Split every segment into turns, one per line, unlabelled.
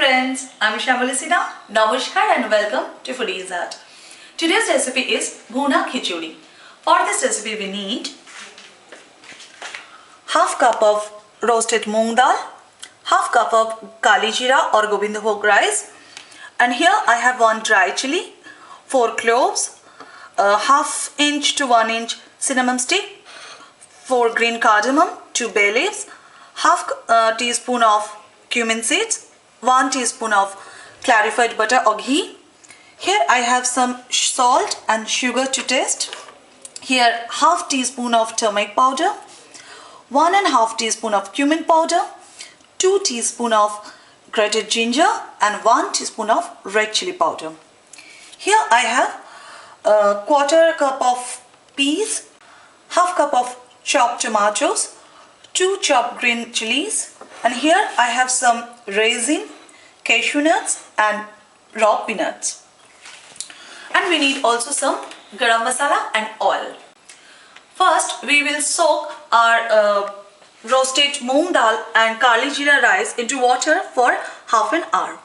friends, I'm Shamali Sinha. Namaskar and welcome to Foodies Art. Today's recipe is Bhuna Khichdi. For this recipe we need half cup of roasted moong dal, half cup of kali jeera or Gobindbhog rice, and here I have 1 dry chili, 4 cloves, half inch to 1 inch cinnamon stick, 4 green cardamom, 2 bay leaves, half teaspoon of cumin seeds, 1 teaspoon of clarified butter or ghee. Here I have some salt and sugar to taste. Here half teaspoon of turmeric powder, 1.5 teaspoon of cumin powder, 2 teaspoon of grated ginger and 1 teaspoon of red chili powder. Here I have a quarter cup of peas, half cup of chopped tomatoes, 2 chopped green chilies, and here I have some raisin, cashew nuts and raw peanuts. And we need also some garam masala and oil. First we will soak our roasted moong dal and kali jeera rice into water for half an hour.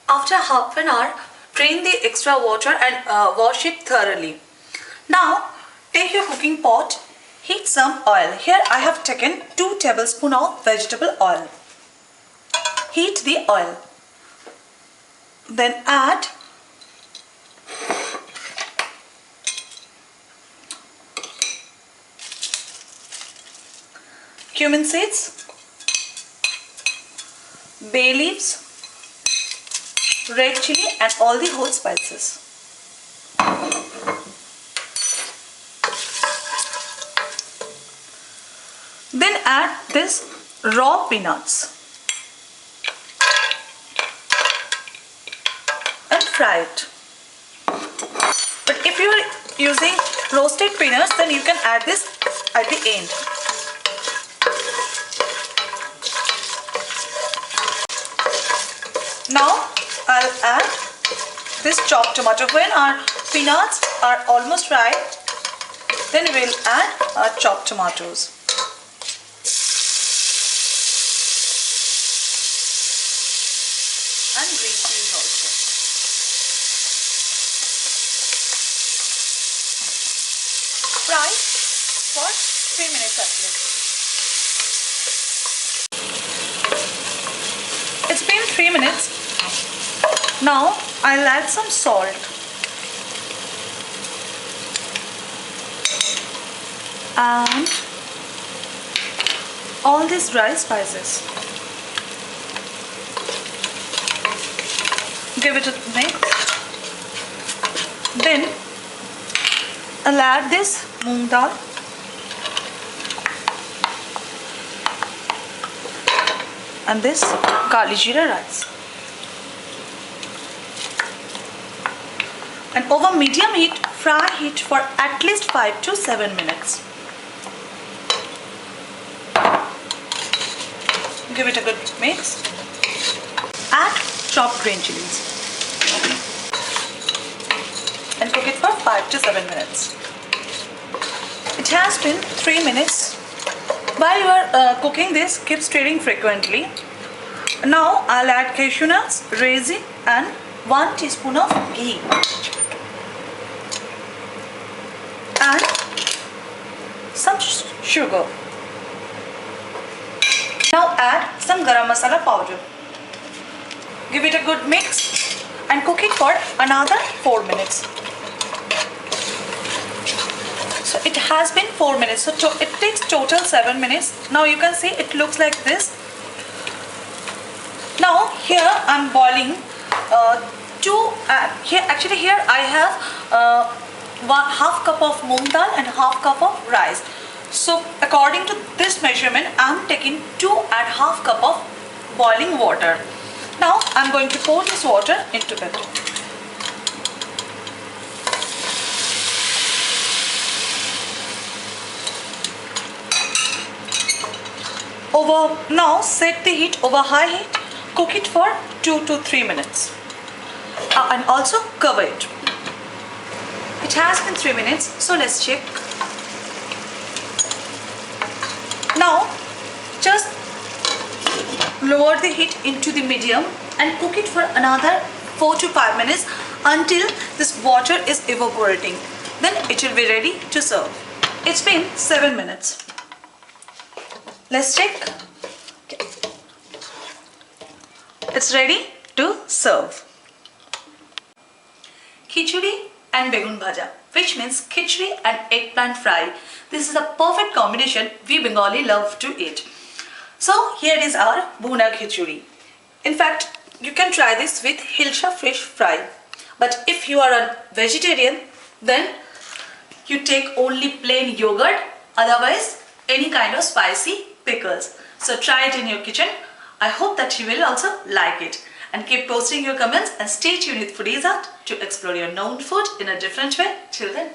After half an hour, drain the extra water and wash it thoroughly. Now take your cooking pot, heat some oil. Here I have taken 2 tablespoons of vegetable oil. Heat the oil. Then add cumin seeds, bay leaves, red chili and all the whole spices. Then add this raw peanuts and fry it. But if you are using roasted peanuts, then you can add this at the end. Now I'll add this chopped tomato. When our peanuts are almost fried, then we'll add our chopped tomatoes. And green peas also. Fry for 3 minutes at least. It's been 3 minutes. Now I'll add some salt and all these dry spices. Give it a mix. Then I'll add this moong dal and this kali jeera rice. And over medium heat, fry it for at least 5 to 7 minutes. Give it a good mix. Add chopped green chilies and cook it for 5 to 7 minutes. It has been 3 minutes. While you are cooking this, keep stirring frequently. Now I'll add cashew nuts, raisin and 1 teaspoon of ghee. And some sugar. Now add some garam masala powder. Give it a good mix and cook it for another 4 minutes. So it has been 4 minutes. So it takes total 7 minutes. Now you can see it looks like this. Now here I'm boiling here I have half cup of moong dal and half cup of rice. So according to this measurement, I'm taking 2.5 cup of boiling water. Now I'm going to pour this water into it. Now set the heat over high heat. Cook it for 2 to 3 minutes. And also cover it. It has been 3 minutes, so let's check. Now just lower the heat into the medium and cook it for another 4 to 5 minutes until this water is evaporating. Then it will be ready to serve. It's been 7 minutes. Let's check. Okay. It's ready to serve. Khichdi and begun bhaja, which means khichdi and eggplant fry. This is a perfect combination we Bengali love to eat. So here is our bhuna khichdi. In fact, you can try this with hilsa fish fry. But if you are a vegetarian, then you take only plain yogurt, otherwise any kind of spicy pickles. So try it in your kitchen. I hope that you will also like it. And keep posting your comments and stay tuned with Foodies Art to explore your known food in a different way. Till then,